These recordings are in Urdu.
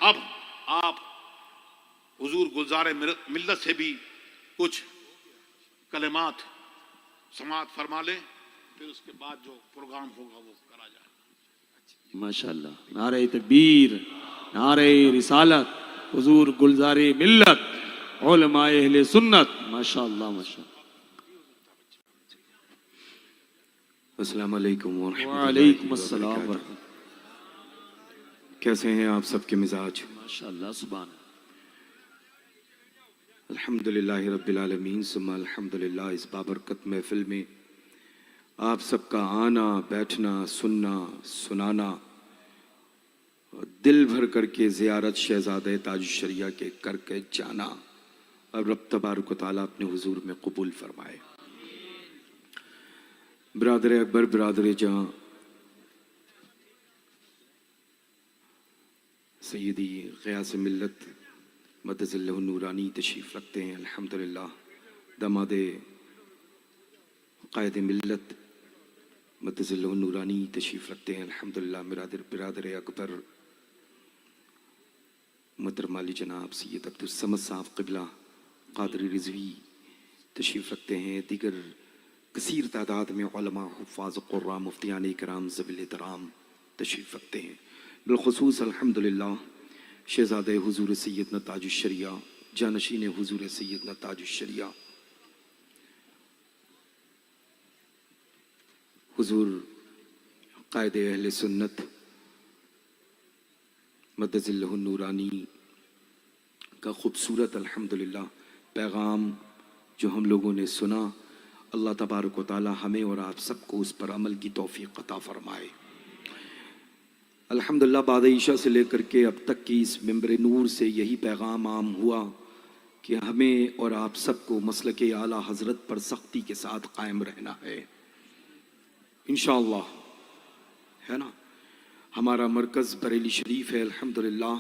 اب آپ حضور گلزار ملت سے بھی کچھ کلمات سماعت فرما لیں، پھر اس کے بعد جو پروگرام ہوگا وہ کرا جائے. ماشاءاللہ. نعرہ تکبیر، نعرہ رسالت، حضور گلزار ملت، علماء اہل سنت. ماشاءاللہ ماشاءاللہ. السلام علیکم ورحمۃ اللہ وعلیکم السلام وبرکاتہ. ورحمۃ. کیسے ہیں آپ سب کے مزاج؟ ماشاءاللہ سبحان. الحمدللہ رب العالمین ثم الحمدللہ. اس بابرکت محفل میں آپ سب کا آنا، بیٹھنا، سننا، سنانا، دل بھر کر کے زیارت شہزادہ تاج الشریعہ کے کر کے جانا، اب رب تبارک و تعالیٰ اپنے حضور میں قبول فرمائے. برادر اکبر، برادر جہاں، سیدی غیاث ملت مدد اللہ نورانی تشریف رکھتے ہیں. الحمدللہ داماد قائد ملت مدد اللہ نورانی تشریف رکھتے ہیں. الحمدللہ برادر اکبر محترم علی جناب سید عبدالصمد صاحب قبلہ قادری رضوی تشریف رکھتے ہیں. دیگر کثیر تعداد میں علماء، حفاظ قراء، مفتیان کرام ذوی الاحترام تشریف رکھتے ہیں. بالخصوص الحمدللہ شہزادہ حضور سیدنا تاج الشریعہ، جانشین حضور سیدنا تاج الشریعہ، حضور قائد اہل سنت مدد اللہ نورانی کا خوبصورت الحمدللہ پیغام جو ہم لوگوں نے سنا، اللہ تبارک و تعالی ہمیں اور آپ سب کو اس پر عمل کی توفیق عطا فرمائے. الحمدللہ بعد عشاء سے لے کر کے اب تک کی اس ممبر نور سے یہی پیغام عام ہوا کہ ہمیں اور آپ سب کو مسلک اعلیٰ حضرت پر سختی کے ساتھ قائم رہنا ہے انشاءاللہ، ہے نا. ہمارا مرکز بریلی شریف ہے. الحمدللہ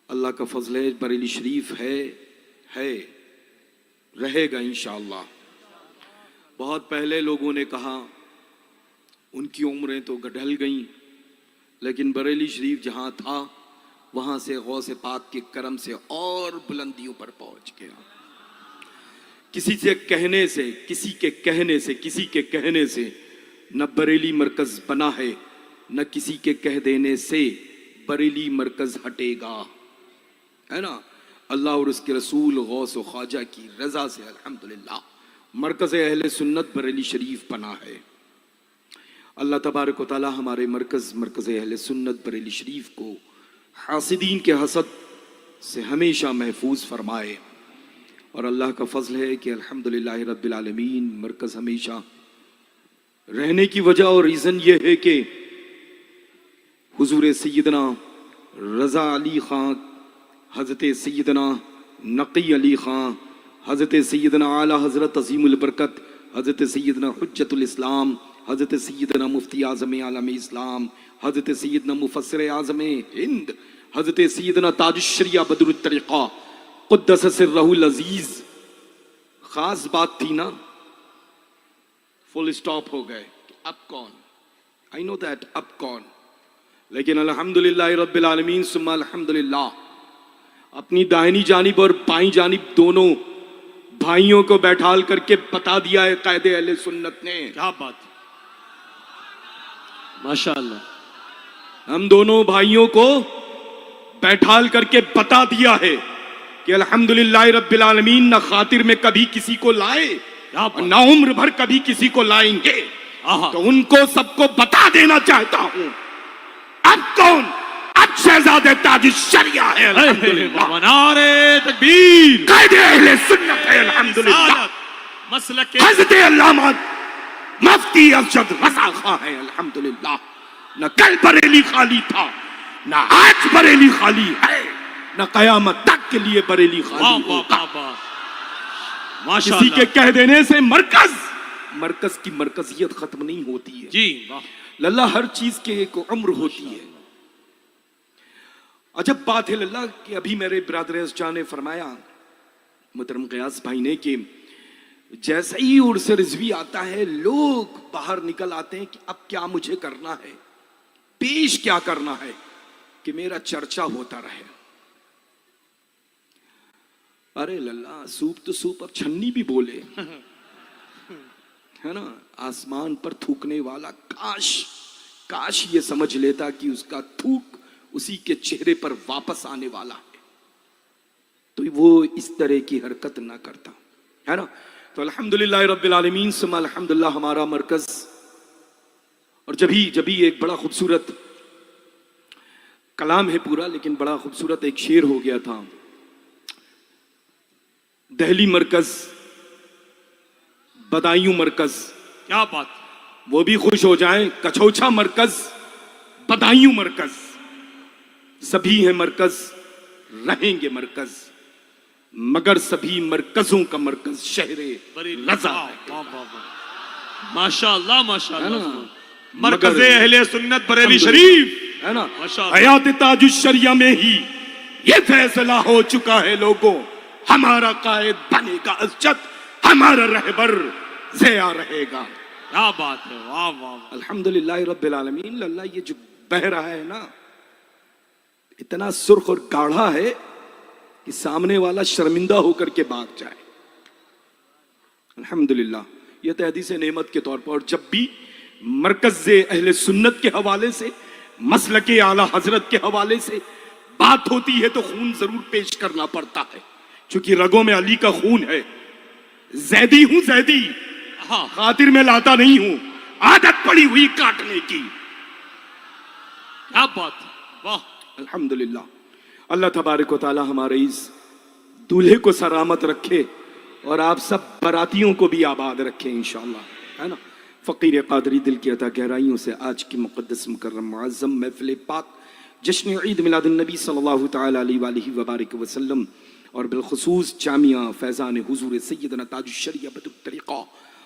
اللہ کا فضل ہے، بریلی شریف ہے رہے گا انشاءاللہ. بہت پہلے لوگوں نے کہا ان کی عمریں تو ڈھل گئیں، لیکن بریلی شریف جہاں تھا وہاں سے غوث پاک کے کرم سے اور بلندیوں پر پہنچ گیا. کسی سے کہنے سے، کسی کے کہنے سے، کسی کے کہنے سے نہ بریلی مرکز بنا ہے، نہ کسی کے کہہ دینے سے بریلی مرکز ہٹے گا، ہے نا. اللہ اور اس کے رسول غوث و خواجہ کی رضا سے الحمدللہ مرکز اہل سنت بریلی شریف بنا ہے. اللہ تبارک و تعالی ہمارے مرکز اہل سنت بریلی شریف کو حاسدین کے حسد سے ہمیشہ محفوظ فرمائے. اور اللہ کا فضل ہے کہ الحمدللہ رب العالمین مرکز ہمیشہ رہنے کی وجہ اور ریزن یہ ہے کہ حضور سیدنا رضا علی خان، حضرت سیدنا نقی علی خان، حضرت سیدنا اعلیٰ حضرت عظیم البرکت، حضرت سیدنا حجت الاسلام، حضرت سیدنا مفتی اعظم عالم اسلام، حضرت سیدنا مفسر اعظم ہند، حضرت سیدنا تاج الشریعہ بدر الطریقہ قدس سرہ العزیز. خاص بات تھی نا، فل سٹاپ ہو گئے. اب کون؟ I know that اب کون؟ لیکن الحمدللہ رب العالمین ثم الحمدللہ اپنی داہنی جانب اور بائیں جانب دونوں بھائیوں کو بیٹھال کر کے بتا دیا ہے قائد اہل سنت نے. کیا بات، ماشاءاللہ. ہم دونوں بھائیوں کو بیٹھال کر کے بتا دیا ہے کہ الحمدللہ رب العالمین نہ خاطر میں کبھی کسی کو لائے، نہ عمر بھر کبھی کسی کو لائیں گے. تو ان کو سب کو بتا دینا چاہتا ہوں اب کون؟ اب شہزادہ تاج الشریعہ ہے الحمدللہ، نعرہ تکبیر، قائد اہل سنت ہے الحمدللہ، مسلک حضرت علامہ مفتی ارشد رضا خان ہے الحمدللہ. نہ کل بریلی خالی تھا، نہ آج بریلی خالی ہے، نہ قیامت تک کے لیے بریلی خالی ہوگا. کسی کے کہہ دینے سے مرکز کی مرکزیت ختم نہیں ہوتی ہے جی. للہ ہر چیز کے ایک عمر ہوتی ہے. عجب بات ہے للہ کہ ابھی میرے برادر ازجاں نے فرمایا، محترم غیاث بھائی نے، کہ جیسے ہی عرس رضوی آتا ہے لوگ باہر نکل آتے ہیں کہ اب کیا مجھے کرنا ہے، پیش کیا کرنا ہے. کہ میرا چرچا ہوتا رہے. ارے للہ سوپ تو سوپ اور چھنی بھی بولے ہے نا. آسمان پر تھوکنے والا کاش یہ سمجھ لیتا کہ اس کا تھوک اسی کے چہرے پر واپس آنے والا ہے تو وہ اس طرح کی حرکت نہ کرتا ہے نا. تو الحمدللہ رب العالمین ثم الحمدللہ ہمارا مرکز. اور جبھی ایک بڑا خوبصورت کلام ہے پورا, لیکن بڑا خوبصورت ایک شعر ہو گیا تھا. دہلی مرکز, بدایوں مرکز, کیا بات. وہ بھی خوش ہو جائیں. کچھوچا مرکز, بدایوں مرکز, سبھی ہیں مرکز, رہیں گے مرکز, مگر سبھی مرکزوں کا مرکز شہر رضا ہے. ماشاء اللہ ماشاء ہے نا؟ اللہ. مرکز اہل سنت بریلی شریف ہے نا. ماشاء اللہ. حیات تاج الشریعہ میں ہی یہ فیصلہ ہو چکا ہے لوگوں, ہمارا قائد بنے گا اسجد, ہمارا رہبر ضیاء رہے گا. کیا بات ہے. واہ واہ واہ. الحمدللہ رب العالمین. اللہ یہ جو بہ رہا ہے نا اتنا سرخ اور گاڑھا ہے کہ سامنے والا شرمندہ ہو کر کے بھاگ جائے. الحمدللہ یہ تو حدیث نعمت کے طور پر. اور جب بھی مرکز اہل سنت کے حوالے سے, مسلک اعلی حضرت کے حوالے سے بات ہوتی ہے تو خون ضرور پیش کرنا پڑتا ہے, چونکہ رگوں میں علی کا خون ہے. زیدی ہوں زیدی, ہاں خاطر میں لاتا نہیں ہوں, عادت پڑی ہوئی کاٹنے کی. کیا بات ہے. واہ. الحمدللہ. اللہ تبارک و تعالی ہمارے اس دولہے کو سلامت رکھے اور آپ سب براتیوں کو بھی آباد رکھے انشاءاللہ, ہے نا. فقیر قادری دل کی عطا گہرائیوں سے آج کی مقدس مکرم معظم محفل پاک جشن عید میلاد النبی صلی اللہ تعالی علیہ وآلہ وبارک وسلم اور بالخصوص جامعہ فیضان حضور سیدنا تاج الشریعہ بدر الطریقہ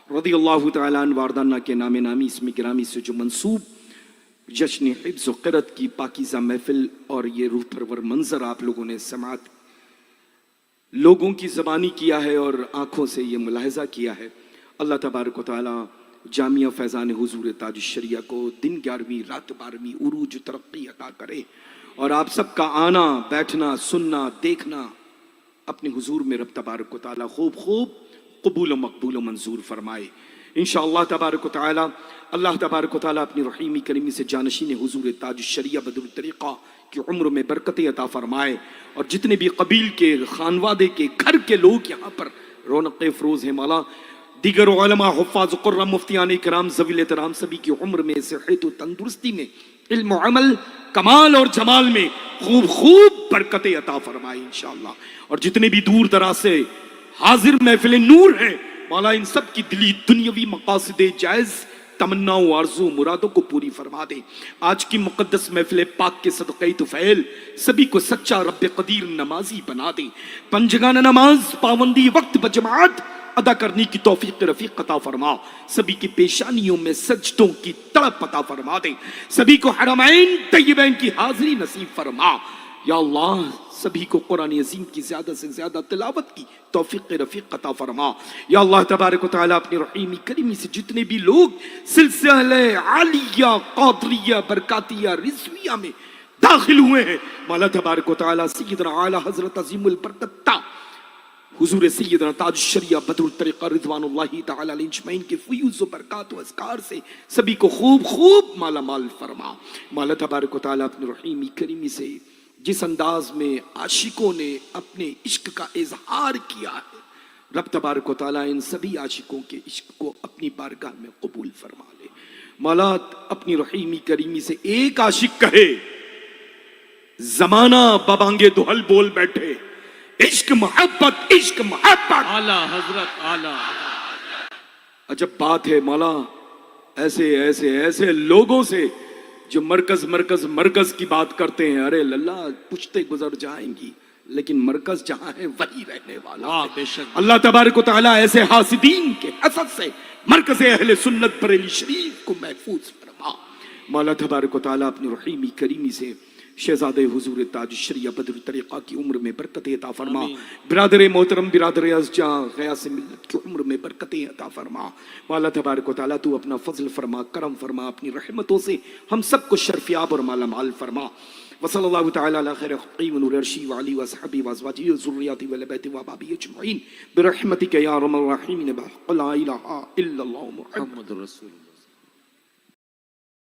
رضی اللہ تعالی عنہ واردانہ کے نام نامی اسم گرامی سے جو منسوب جشن حفظ و قرت کی پاکیزہ محفل اور یہ روح پرور منظر آپ لوگوں نے سماعت لوگوں کی زبانی کیا ہے اور آنکھوں سے یہ ملاحظہ کیا ہے. اللہ تبارک و تعالی جامعہ فیضان حضور تاج الشریعہ کو دن 11ویں رات 12ویں عروج ترقی عطا کرے اور آپ سب کا آنا بیٹھنا سننا دیکھنا اپنے حضور میں رب تبارک و تعالی خوب قبول و مقبول و منظور فرمائے انشاءاللہ تبارک و تعالی. اللہ تبارک و تعالی اپنی رحیمی کریمی سے جانشین حضور تاج الشریعہ بدر الطریقہ کی عمر میں برکت عطا فرمائے اور جتنے بھی قبیل کے خانوادے کے گھر کے لوگ یہاں پر رونق فروز ہیں مولا, دیگر علماء حفاظ قرہ مفتیان کرام ذوی احترام سبھی کی عمر میں صحت و تندرستی میں علم و عمل کمال اور جمال میں خوب برکت عطا فرمائے انشاءاللہ. اور جتنے بھی دور دراز سے حاضر محفل نور ہیں مولا ان سب کی دلی دنیاوی مقاصد جائز تمنا و آرزو مرادوں کو پوری فرما دے. آج کی مقدس محفل پاک کے صدقہ طفیل سبھی کو سچا رب قدیر نمازی بنا دے. پنجگانہ نماز پابندی وقت بجماعت ادا کرنے کی توفیق رفیق عطا فرما. سبھی کی پیشانیوں میں سجدوں کی تڑپ عطا فرما دے. سبھی کو حرمین طیبین کی حاضری نصیب فرما. یا اللہ سبھی کو قرآن عظیم کی زیادہ سے زیادہ تلاوت کی توفیق رفیق عطا فرما. یا اللہ تبارک و تعالی اپنی رحیمی کریمی سے جتنے بھی لوگ سلسلہ عالیہ قادریہ برکاتیہ رضویہ میں داخل ہوئے ہیں مولا تبارک و تعالی سیدنا اعلی حضرت عظیم البرکت حضور سیدنا تاج الشریعہ بدر الطریقہ رضوان اللہ تعالی علیہ اجمعین کے فیوز و برکات و اذکار سے سبھی کو خوب مالا مال فرما. مولا تبارک و تعالی اپنی رحیمی کریمی سے جس انداز میں عاشقوں نے اپنے عشق کا اظہار کیا ہے رب تبارک و تعالیٰ ان سبھی عاشقوں کے عشق کو اپنی بارگاہ میں قبول فرما لے. مولا اپنی رحیمی کریمی سے ایک عاشق کہے زمانہ ببانگے دہل بول بیٹھے عشق محبت اعلیٰ حضرت اعلیٰ. عجب بات ہے مولا, ایسے لوگوں سے جو مرکز کی بات کرتے ہیں. ارے للہ پوچھتے گزر جائیں گی لیکن مرکز جہاں ہے وہی رہنے والا ہے. بے شک. اللہ تبارک و تعالیٰ ایسے حاسدین کے حسد سے مرکز اہل سنت بریلی شریف کو محفوظ فرما. مولا تبارک و تعالیٰ اپنی رحیمی کریمی سے شہزادہ حضور تاج الشریعہ بدر الطریقہ کی عمر میں برکت عطا فرما. برادر محترم برادر ازجا غیاث ملت کی عمر میں برکت عطا فرما. مولا تبارک و تعالیٰ تو اپنا فضل فرما کرم فرما اپنی رحمتوں سے ہم سب کو شرفیاب اور مالا مال فرما. وصلی اللہ تعالی علی خیر خلقہ ونور عرشہ وعلی وصحبہ وازواجہ وذریاتہ وآلہ وصحبہ اجمعین برحمتک یا ارحم الراحمین بحق لا الہ الا اللہ محمد محمد رسول اللہ